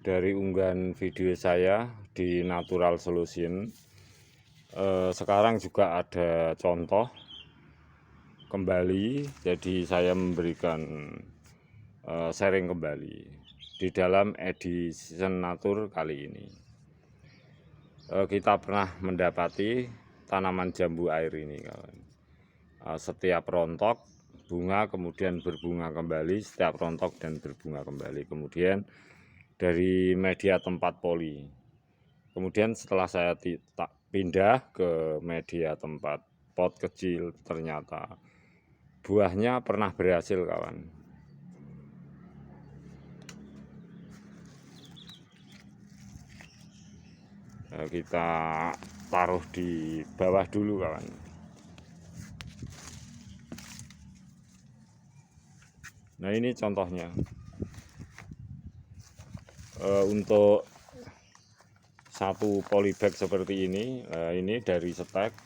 dari unggahan video saya di Natural Solution. Sekarang juga ada contoh kembali, jadi saya memberikan sharing kembali di dalam edition natur kali ini. Kita pernah mendapati tanaman jambu air ini, kawan. Setiap rontok bunga, kemudian berbunga kembali, setiap rontok dan berbunga kembali. Kemudian dari media tempat poli. Kemudian setelah saya pindah ke media tempat pot kecil, ternyata buahnya pernah berhasil, kawan. Kita taruh di bawah dulu, kawan. Nah, ini contohnya. Untuk satu polybag seperti ini dari stek,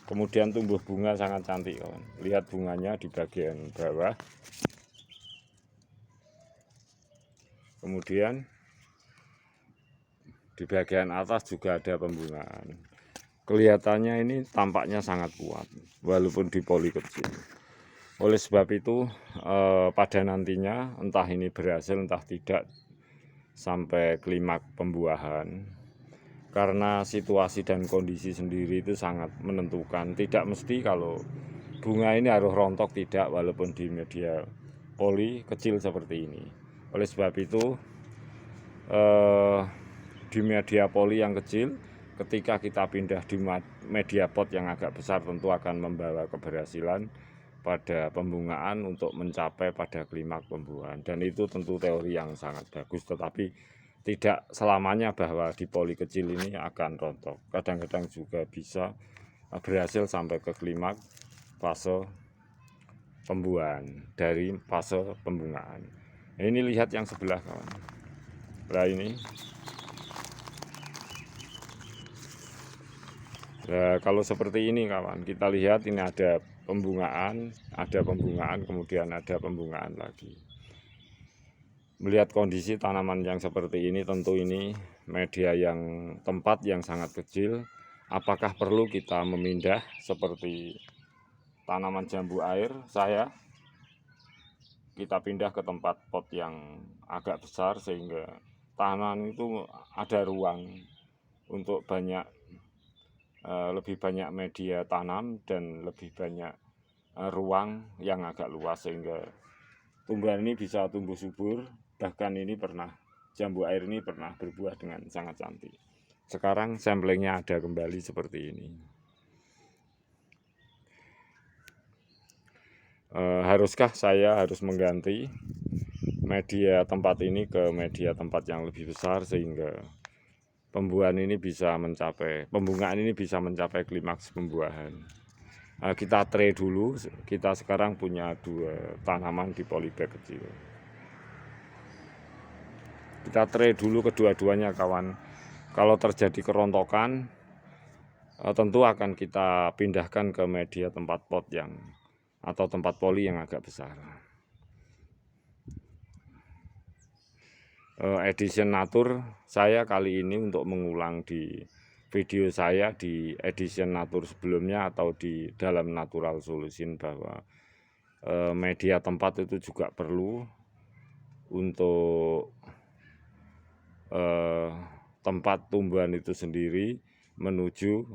kemudian tumbuh bunga sangat cantik, kawan. Lihat bunganya di bagian bawah, kemudian di bagian atas juga ada pembungaan. Kelihatannya ini tampaknya sangat kuat walaupun di poli kecil. Oleh sebab itu pada nantinya entah ini berhasil entah tidak sampai klimaks pembuahan, karena situasi dan kondisi sendiri itu sangat menentukan. Tidak mesti kalau bunga ini harus rontok, tidak, walaupun di media poli kecil seperti ini. Oleh sebab itu di media poli yang kecil, ketika kita pindah di media pot yang agak besar, tentu akan membawa keberhasilan pada pembungaan untuk mencapai pada klimaks pembuahan. Dan itu tentu teori yang sangat bagus, tetapi tidak selamanya bahwa di poli kecil ini akan rontok. Kadang-kadang juga bisa berhasil sampai ke klimaks fase pembuahan dari fase pembungaan. Nah, ini lihat yang sebelah, kawan. Nah, ini. Nah, kalau seperti ini, kawan, kita lihat ini ada pembungaan, kemudian ada pembungaan lagi. Melihat kondisi tanaman yang seperti ini, tentu ini media yang tempat yang sangat kecil. Apakah perlu kita memindah seperti tanaman jambu air kita pindah ke tempat pot yang agak besar, sehingga tanaman itu ada ruang untuk lebih banyak media tanam dan lebih banyak ruang yang agak luas, sehingga tumbuhan ini bisa tumbuh subur. Bahkan ini jambu air ini pernah berbuah dengan sangat cantik. Sekarang samplingnya ada kembali seperti ini. Haruskah saya harus mengganti media tempat ini ke media tempat yang lebih besar, sehingga pembungaan ini bisa mencapai klimaks pembuahan. Kita tray dulu. Kita sekarang punya 2 tanaman di polybag kecil. Kita tray dulu kedua-duanya, kawan. Kalau terjadi kerontokan, tentu akan kita pindahkan ke media tempat pot atau tempat poli yang agak besar. Edition natur saya kali ini untuk mengulang di video saya di edition natur sebelumnya atau di dalam Natural Solution, bahwa media tempat itu juga perlu untuk tempat tumbuhan itu sendiri menuju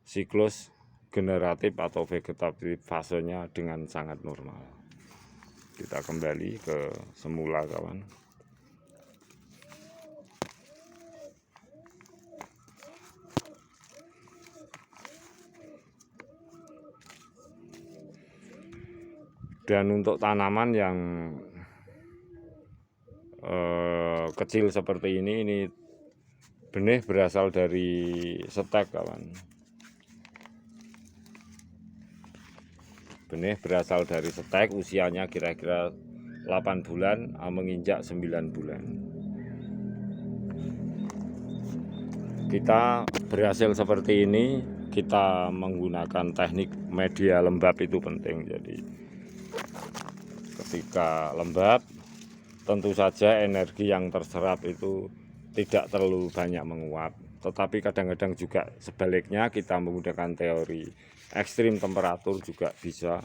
siklus generatif atau vegetatif fasenya dengan sangat normal. Kita kembali ke semula, kawan. Dan untuk tanaman yang kecil seperti ini benih berasal dari stek, kawan. Benih berasal dari stek, usianya kira-kira 8 bulan menginjak 9 bulan. Kita berhasil seperti ini, kita menggunakan teknik media lembab, itu penting. Jadi ketika lembab, tentu saja energi yang terserap itu tidak terlalu banyak menguap. Tetapi kadang-kadang juga sebaliknya kita menggunakan teori ekstrim temperatur juga bisa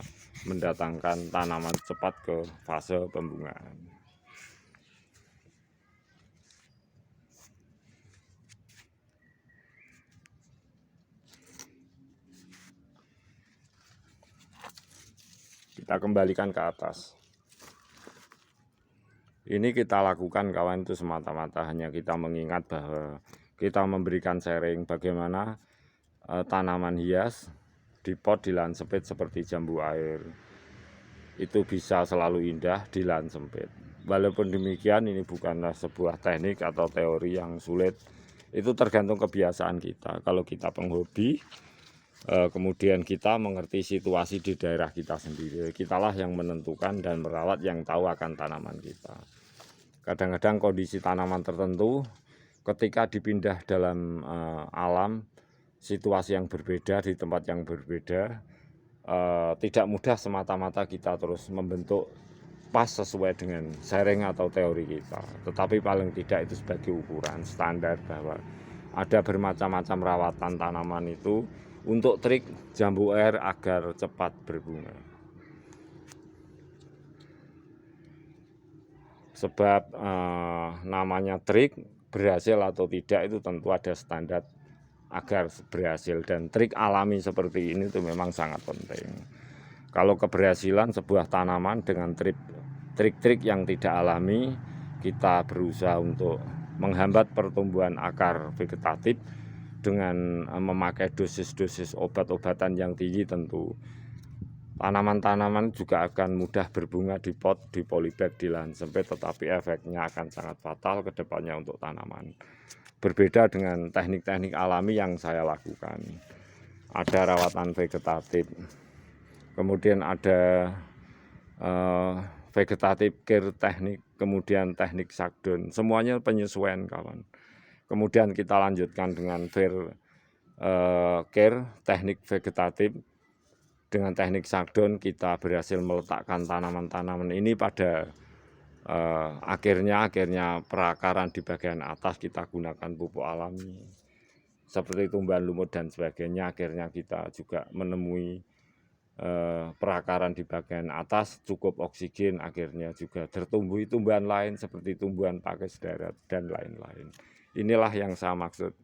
mendatangkan tanaman cepat ke fase pembungaan. Kita kembalikan ke atas. Ini kita lakukan kawan itu semata-mata hanya kita mengingat bahwa kita memberikan sharing bagaimana tanaman hias di pot di lahan sempit seperti jambu air itu bisa selalu indah di lahan sempit. Walaupun demikian ini bukanlah sebuah teknik atau teori yang sulit, itu tergantung kebiasaan kita. Kalau kita penghobi, kemudian kita mengerti situasi di daerah kita sendiri, kitalah yang menentukan dan merawat yang tahu akan tanaman kita. Kadang-kadang kondisi tanaman tertentu ketika dipindah dalam alam, situasi yang berbeda di tempat yang berbeda, tidak mudah semata-mata kita terus membentuk pas sesuai dengan sharing atau teori kita. Tetapi paling tidak itu sebagai ukuran standar bahwa ada bermacam-macam rawatan tanaman itu untuk trik jambu air agar cepat berbunga. Sebab namanya trik berhasil atau tidak itu tentu ada standar agar berhasil, dan trik alami seperti ini itu memang sangat penting. Kalau keberhasilan sebuah tanaman dengan trik-trik yang tidak alami, kita berusaha untuk menghambat pertumbuhan akar vegetatif dengan memakai dosis-dosis obat-obatan yang tinggi, tentu tanaman-tanaman juga akan mudah berbunga di pot, di polybag, di lahan sempit, tetapi efeknya akan sangat fatal ke depannya untuk tanaman. Berbeda dengan teknik-teknik alami yang saya lakukan. Ada rawatan vegetatif, kemudian ada vegetatif care teknik, kemudian teknik shutdown, semuanya penyesuaian kawan. Kemudian kita lanjutkan dengan care teknik vegetatif. Dengan teknik shutdown kita berhasil meletakkan tanaman-tanaman ini pada akhirnya perakaran di bagian atas kita gunakan pupuk alami seperti tumbuhan lumut dan sebagainya. Akhirnya kita juga menemui perakaran di bagian atas cukup oksigen, akhirnya juga tertumbuh tumbuhan lain seperti tumbuhan pakis darat dan lain-lain. Inilah yang saya maksud.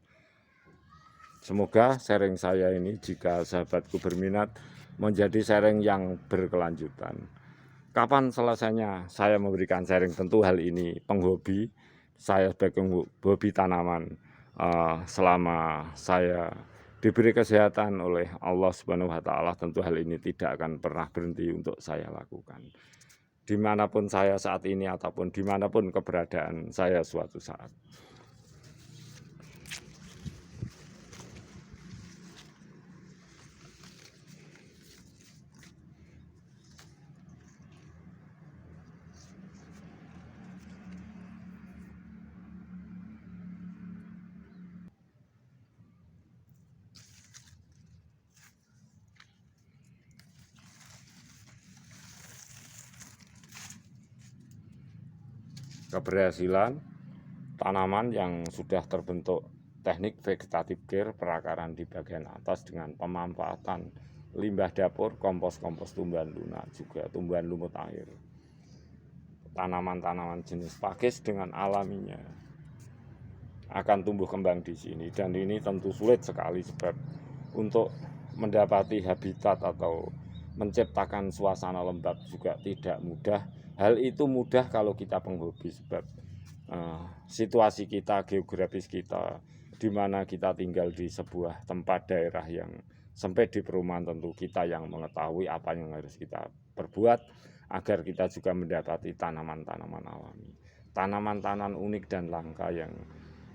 Semoga sharing saya ini, jika sahabatku berminat, menjadi sharing yang berkelanjutan. Kapan selesainya saya memberikan sharing? Tentu hal ini penghobi, saya sebagai hobi tanaman, selama saya diberi kesehatan oleh Allah Subhanahu wa Ta'ala, tentu hal ini tidak akan pernah berhenti untuk saya lakukan. Dimanapun saya saat ini ataupun dimanapun keberadaan saya suatu saat. Keberhasilan tanaman yang sudah terbentuk teknik vegetatif care perakaran di bagian atas dengan pemanfaatan limbah dapur, kompos-kompos tumbuhan lunak, juga tumbuhan lumut air, tanaman-tanaman jenis pakis dengan alaminya akan tumbuh kembang di sini. Dan ini tentu sulit sekali, sebab untuk mendapati habitat atau menciptakan suasana lembab juga tidak mudah. Hal itu mudah kalau kita penghobi, sebab situasi kita, geografis kita, di mana kita tinggal di sebuah tempat daerah yang sempit di perumahan, tentu kita yang mengetahui apa yang harus kita perbuat agar kita juga mendapati tanaman-tanaman alami, tanaman-tanaman unik dan langka yang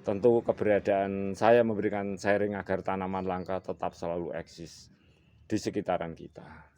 tentu keberadaan saya memberikan sharing agar tanaman langka tetap selalu eksis di sekitaran kita.